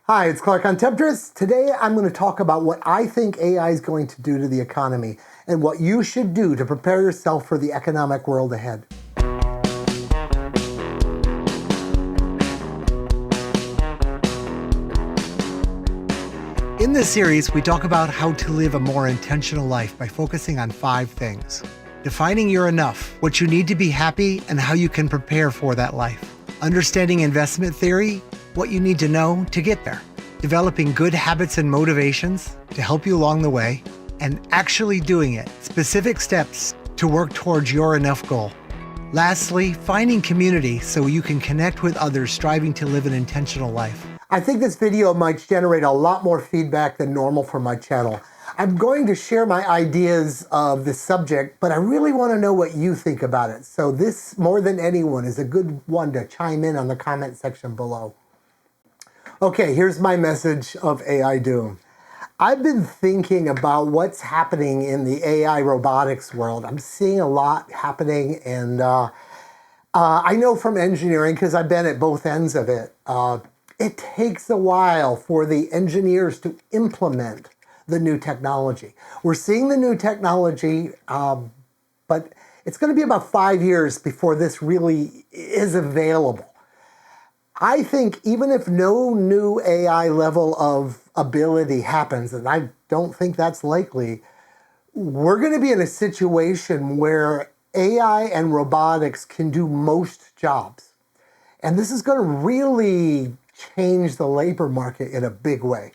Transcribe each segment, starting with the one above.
Hi, it's Clark on Temptress. Today I'm going to talk about what I think AI is going to do to the economy and what you should do to prepare yourself for the economic world ahead. In this series, we talk about how to live a more intentional life by focusing on 5 things. Defining your enough, what you need to be happy, and how you can prepare for that life. Understanding investment theory, what you need to know to get there. Developing good habits and motivations to help you along the way, and actually doing it, specific steps to work towards your enough goal. Lastly, finding community so you can connect with others striving to live an intentional life. I think this video might generate a lot more feedback than normal for my channel. I'm going to share my ideas of this subject, but I really want to know what you think about it. So this, more than anyone, is a good one to chime in on the comment section below. Okay, here's my message of AI Doom. I've been thinking about what's happening in the AI robotics world. I'm seeing a lot happening, and I know from engineering, because I've been at both ends of it, it takes a while for the engineers to implement the new technology. We're seeing the new technology, but it's going to be about 5 years before this really is available. I think even if no new AI level of ability happens, and I don't think that's likely, we're going to be in a situation where AI and robotics can do most jobs. And this is going to really change the labor market in a big way.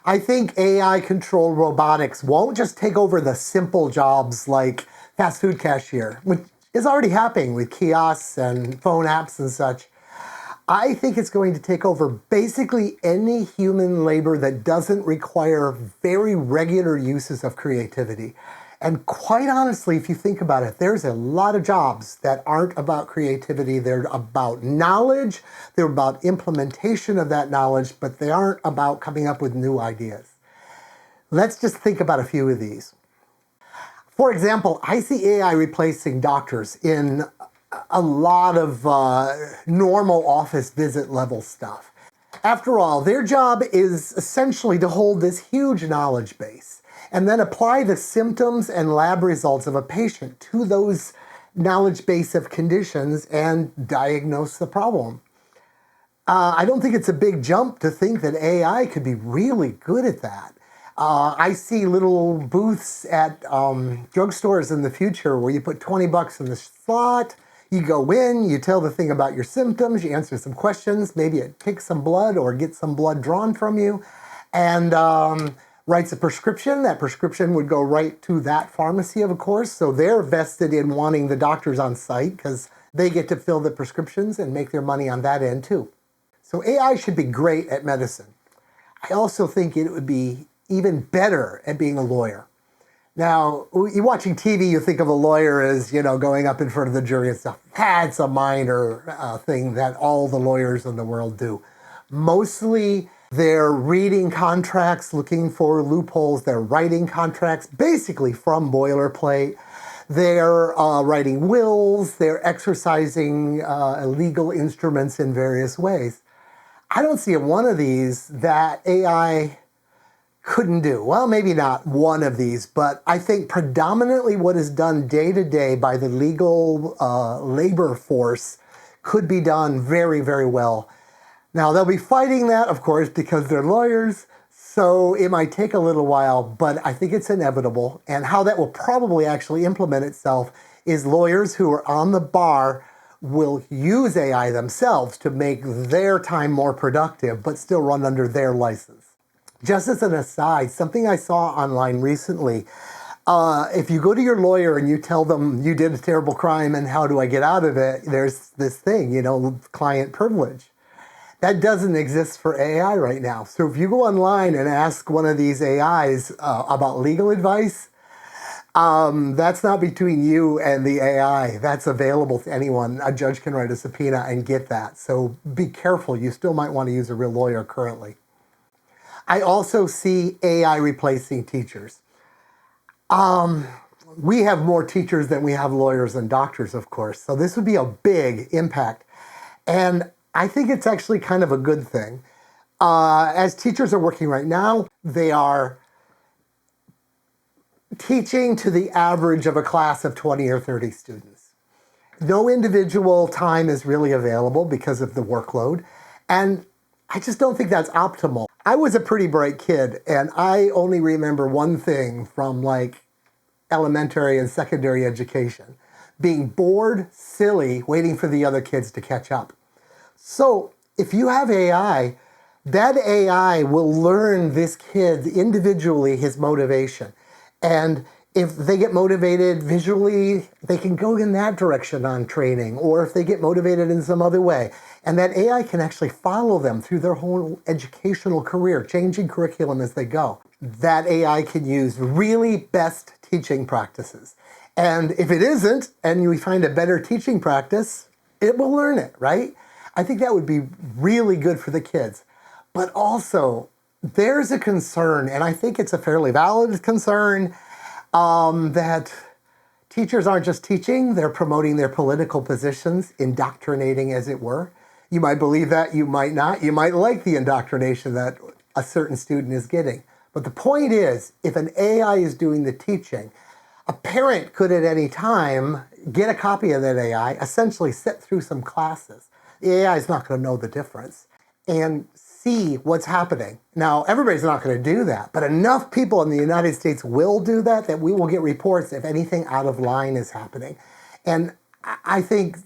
I think AI-controlled robotics won't just take over the simple jobs like fast food cashier, which is already happening with kiosks and phone apps and such. I think it's going to take over basically any human labor that doesn't require very regular uses of creativity. And quite honestly, if you think about it, there's a lot of jobs that aren't about creativity. They're about knowledge, they're about implementation of that knowledge, but they aren't about coming up with new ideas. Let's just think about a few of these. For example, I see AI replacing doctors in a lot of normal office visit level stuff. After all, their job is essentially to hold this huge knowledge base and then apply the symptoms and lab results of a patient to those knowledge base of conditions and diagnose the problem. I don't think it's a big jump to think that AI could be really good at that. I see little booths at drugstores in the future where you put 20 bucks in the slot, you go in, you tell the thing about your symptoms, you answer some questions, maybe it takes some blood or gets some blood drawn from you, and writes a prescription. That prescription would go right to that pharmacy, of course, so they're vested in wanting the doctors on site because they get to fill the prescriptions and make their money on that end too. So AI should be great at medicine. I also think it would be even better at being a lawyer. Now, you're watching TV, you think of a lawyer as, going up in front of the jury and stuff. That's a minor thing that all the lawyers in the world do. Mostly, they're reading contracts, looking for loopholes. They're writing contracts, basically from boilerplate. They're writing wills. They're exercising legal instruments in various ways. I don't see one of these that AI couldn't do. Well, maybe not one of these, but I think predominantly what is done day to day by the legal labor force could be done very, very well. Now, they'll be fighting that, of course, because they're lawyers, so it might take a little while, but I think it's inevitable. And how that will probably actually implement itself is lawyers who are on the bar will use AI themselves to make their time more productive, but still run under their license. Just as an aside, something I saw online recently, if you go to your lawyer and you tell them you did a terrible crime and how do I get out of it, there's this thing, client privilege. That doesn't exist for AI right now. So if you go online and ask one of these AIs about legal advice, that's not between you and the AI. That's available to anyone. A judge can write a subpoena and get that. So be careful. You still might want to use a real lawyer currently. I also see AI replacing teachers. We have more teachers than we have lawyers and doctors, of course. So this would be a big impact. And I think it's actually kind of a good thing. As teachers are working right now, they are teaching to the average of a class of 20 or 30 students. No individual time is really available because of the workload. And I just don't think that's optimal. I was a pretty bright kid, and I only remember one thing from like elementary and secondary education: being bored, silly, waiting for the other kids to catch up. So if you have AI, that AI will learn this kid individually his motivation. And if they get motivated visually, they can go in that direction on training, or if they get motivated in some other way. And that AI can actually follow them through their whole educational career, changing curriculum as they go. That AI can use really best teaching practices. And if it isn't, and we find a better teaching practice, it will learn it, right? I think that would be really good for the kids. But also, there's a concern, and I think it's a fairly valid concern, that teachers aren't just teaching, they're promoting their political positions, indoctrinating, as it were. You might believe that, you might not. You might like the indoctrination that a certain student is getting. But the point is, if an AI is doing the teaching, a parent could at any time get a copy of that AI, essentially sit through some classes. The AI is not going to know the difference, and see what's happening. Now, everybody's not going to do that, but enough people in the United States will do that we will get reports if anything out of line is happening. And I think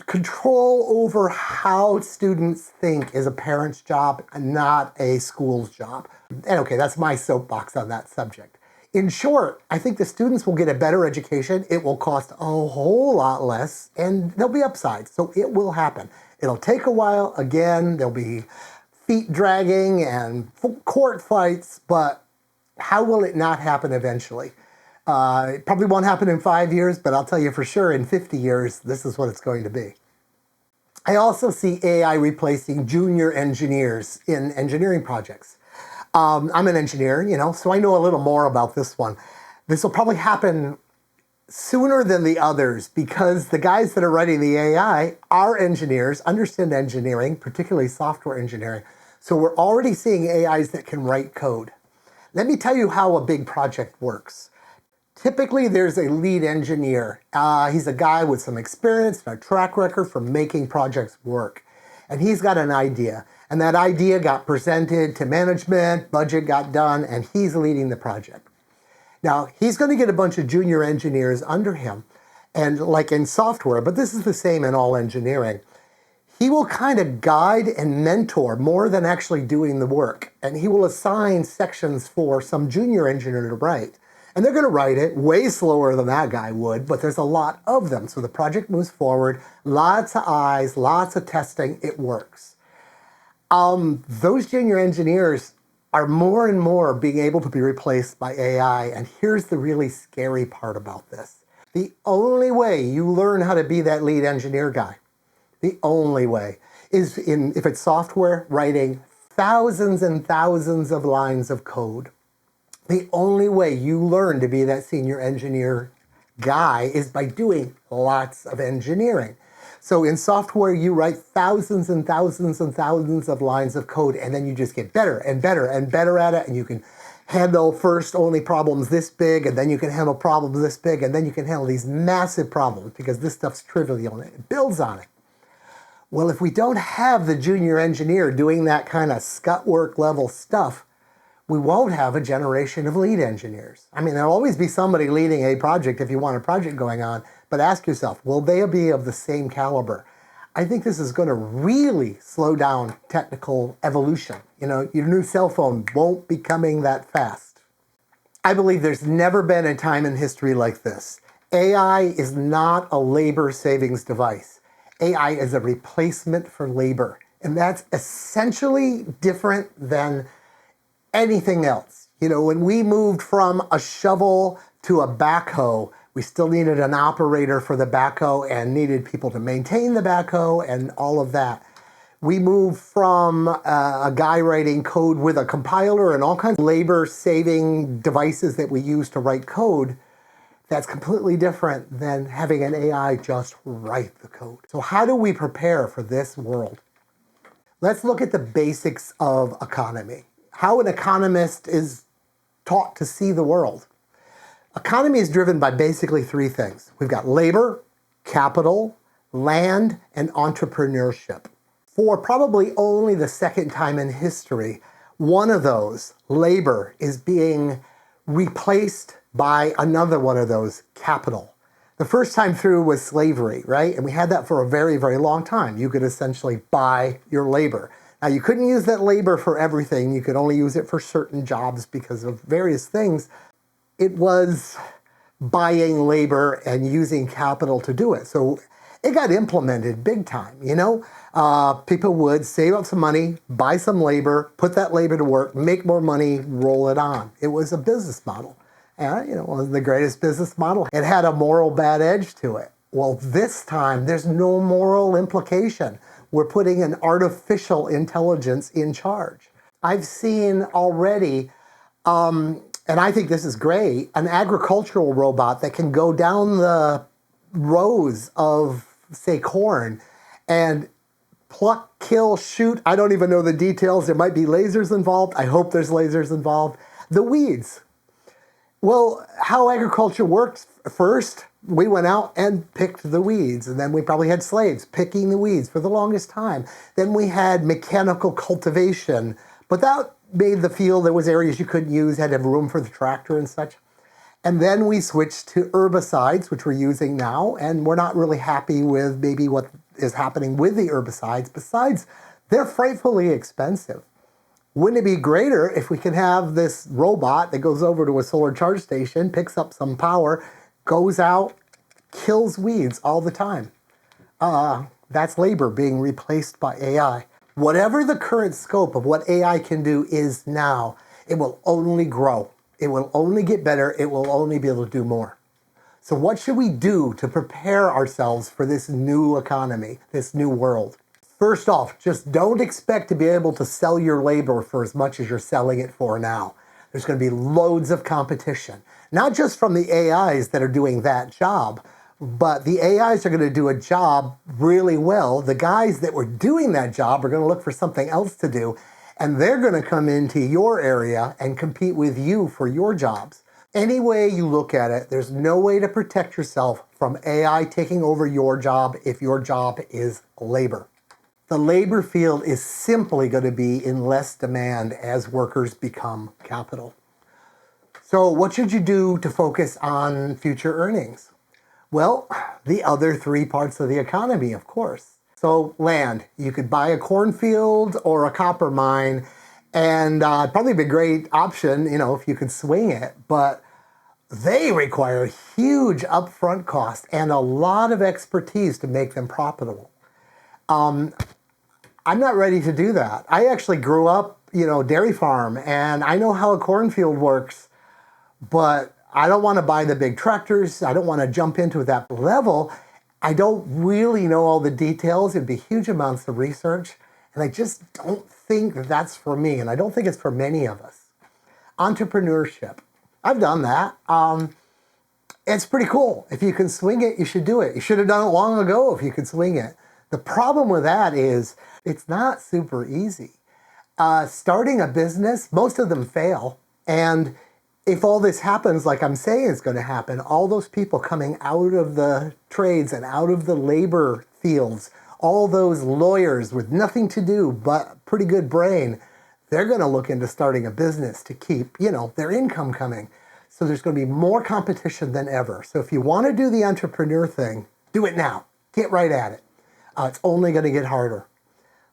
control over how students think is a parent's job, not a school's job. And okay, that's my soapbox on that subject. In short, I think the students will get a better education. It will cost a whole lot less, and there'll be upsides. So it will happen. It'll take a while. Again, there'll be feet dragging and court fights, but how will it not happen eventually? It probably won't happen in 5 years, but I'll tell you for sure in 50 years, this is what it's going to be. I also see AI replacing junior engineers in engineering projects. I'm an engineer, so I know a little more about this one. This will probably happen sooner than the others because the guys that are writing the AI are engineers, understand engineering, particularly software engineering. So we're already seeing AIs that can write code. Let me tell you how a big project works. Typically, there's a lead engineer. He's a guy with some experience and a track record for making projects work. And he's got an idea. And that idea got presented to management, budget got done, and he's leading the project. Now, he's going to get a bunch of junior engineers under him, and like in software, but this is the same in all engineering. He will kind of guide and mentor more than actually doing the work. And he will assign sections for some junior engineer to write. And they're going to write it way slower than that guy would, but there's a lot of them. So the project moves forward, lots of eyes, lots of testing, it works. Those junior engineers are more and more being able to be replaced by AI. And here's the really scary part about this. The only way you learn how to be that lead engineer guy, the only way, is if it's software, writing thousands and thousands of lines of code. The only way you learn to be that senior engineer guy is by doing lots of engineering. So in software, you write thousands and thousands and thousands of lines of code, and then you just get better and better and better at it, and you can handle first only problems this big, and then you can handle problems this big, and then you can handle these massive problems because this stuff's trivial and it builds on it. Well, if we don't have the junior engineer doing that kind of scut work level stuff, we won't have a generation of lead engineers. I mean, there'll always be somebody leading a project if you want a project going on, but ask yourself, will they be of the same caliber? I think this is going to really slow down technical evolution. Your new cell phone won't be coming that fast. I believe there's never been a time in history like this. AI is not a labor savings device. AI is a replacement for labor, and that's essentially different than anything else. When we moved from a shovel to a backhoe, we still needed an operator for the backhoe and needed people to maintain the backhoe and all of that. We moved from a guy writing code with a compiler and all kinds of labor-saving devices that we use to write code. That's completely different than having an AI just write the code. So how do we prepare for this world? Let's look at the basics of economy. How an economist is taught to see the world. Economy is driven by basically three things. We've got labor, capital, land, and entrepreneurship. For probably only the second time in history, one of those, labor, is being replaced by another one of those, capital. The first time through was slavery, right? And we had that for a very, very long time. You could essentially buy your labor. Now, you couldn't use that labor for everything. You could only use it for certain jobs because of various things. It was buying labor and using capital to do it. So it got implemented big time, you know? People would save up some money, buy some labor, put that labor to work, make more money, roll it on. It was a business model. And, it wasn't the greatest business model. It had a moral bad edge to it. Well, this time, there's no moral implication. We're putting an artificial intelligence in charge. I've seen already, and I think this is great, an agricultural robot that can go down the rows of, say, corn and pluck, kill, shoot. I don't even know the details. There might be lasers involved. I hope there's lasers involved. The weeds. Well, how agriculture works, first, we went out and picked the weeds, and then we probably had slaves picking the weeds for the longest time. Then we had mechanical cultivation, but that made the field, there was areas you couldn't use, had to have room for the tractor and such. And then we switched to herbicides, which we're using now, and we're not really happy with maybe what is happening with the herbicides. Besides, they're frightfully expensive. Wouldn't it be greater if we can have this robot that goes over to a solar charge station, picks up some power, goes out, kills weeds all the time? That's labor being replaced by AI. Whatever the current scope of what AI can do is now, it will only grow. It will only get better. It will only be able to do more. So what should we do to prepare ourselves for this new economy, this new world? First off, just don't expect to be able to sell your labor for as much as you're selling it for now. There's going to be loads of competition, not just from the AIs that are doing that job, but the AIs are going to do a job really well. The guys that were doing that job are going to look for something else to do, and they're going to come into your area and compete with you for your jobs. Any way you look at it, there's no way to protect yourself from AI taking over your job if your job is labor. The labor field is simply going to be in less demand as workers become capital. So what should you do to focus on future earnings? Well, the other three parts of the economy, of course. So land, you could buy a cornfield or a copper mine, and probably be a great option, if you could swing it, but they require huge upfront cost and a lot of expertise to make them profitable. I'm not ready to do that. I actually grew up, dairy farm, and I know how a cornfield works, but I don't want to buy the big tractors. I don't want to jump into that level. I don't really know all the details. It'd be huge amounts of research, and I just don't think that's for me, and I don't think it's for many of us. Entrepreneurship. I've done that. It's pretty cool. If you can swing it, you should do it. You should have done it long ago if you could swing it. The problem with that is it's not super easy. Starting a business, most of them fail. And if all this happens like I'm saying it's going to happen, all those people coming out of the trades and out of the labor fields, all those lawyers with nothing to do but pretty good brain, they're going to look into starting a business to keep, their income coming. So there's going to be more competition than ever. So if you want to do the entrepreneur thing, do it now. Get right at it. It's only going to get harder.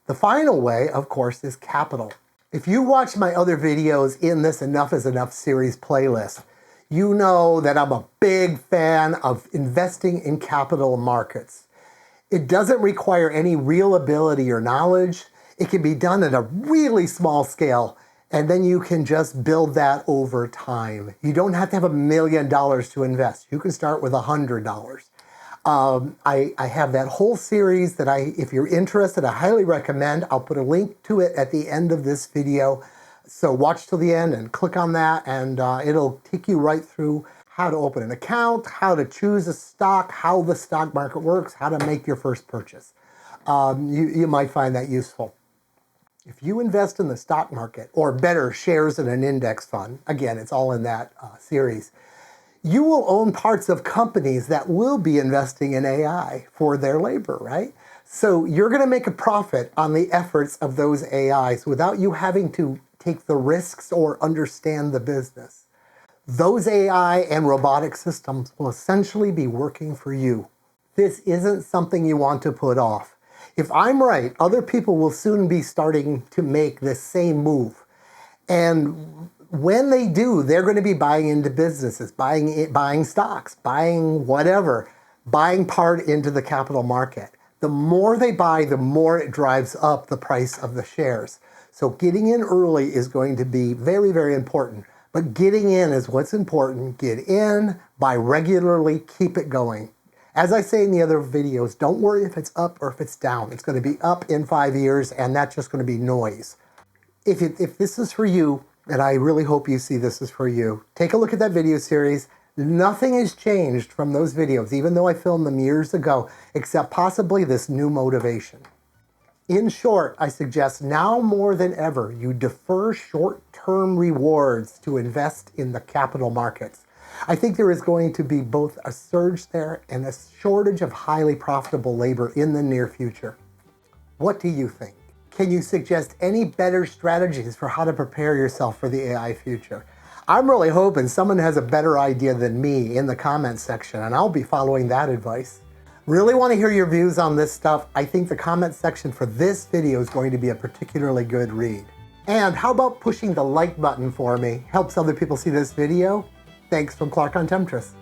The final way, of course, is capital. If you watch my other videos in this Enough is Enough series playlist, you know that I'm a big fan of investing in capital markets. It doesn't require any real ability or knowledge. It can be done at a really small scale, and then you can just build that over time. You don't have to have $1 million to invest. You can start with $100. I have that whole series that if you're interested, I highly recommend. I'll put a link to it at the end of this video. So watch till the end and click on that, and it'll take you right through how to open an account, how to choose a stock, how the stock market works, how to make your first purchase. You might find that useful. If you invest in the stock market, or better, shares in an index fund, again, it's all in that series, you will own parts of companies that will be investing in AI for their labor, right? So you're going to make a profit on the efforts of those AIs without you having to take the risks or understand the business. Those AI and robotic systems will essentially be working for you. This isn't something you want to put off. If I'm right, other people will soon be starting to make this same move. And when they do, they're going to be buying into businesses, buying stocks, buying whatever, buying part into the capital market. The more they buy, the more it drives up the price of the shares. So getting in early is going to be very, very important. But getting in is what's important. Get in, buy regularly, keep it going. As I say in the other videos, don't worry if it's up or if it's down. It's going to be up in 5 years, and that's just going to be noise. If this is for you, and I really hope you see this is for you, take a look at that video series. Nothing has changed from those videos, even though I filmed them years ago, except possibly this new motivation. In short, I suggest now more than ever, you defer short-term rewards to invest in the capital markets. I think there is going to be both a surge there and a shortage of highly profitable labor in the near future. What do you think? Can you suggest any better strategies for how to prepare yourself for the AI future? I'm really hoping someone has a better idea than me in the comments section, and I'll be following that advice. Really want to hear your views on this stuff. I think the comment section for this video is going to be a particularly good read. And how about pushing the like button for me? Helps other people see this video. Thanks from Clark on Temptress.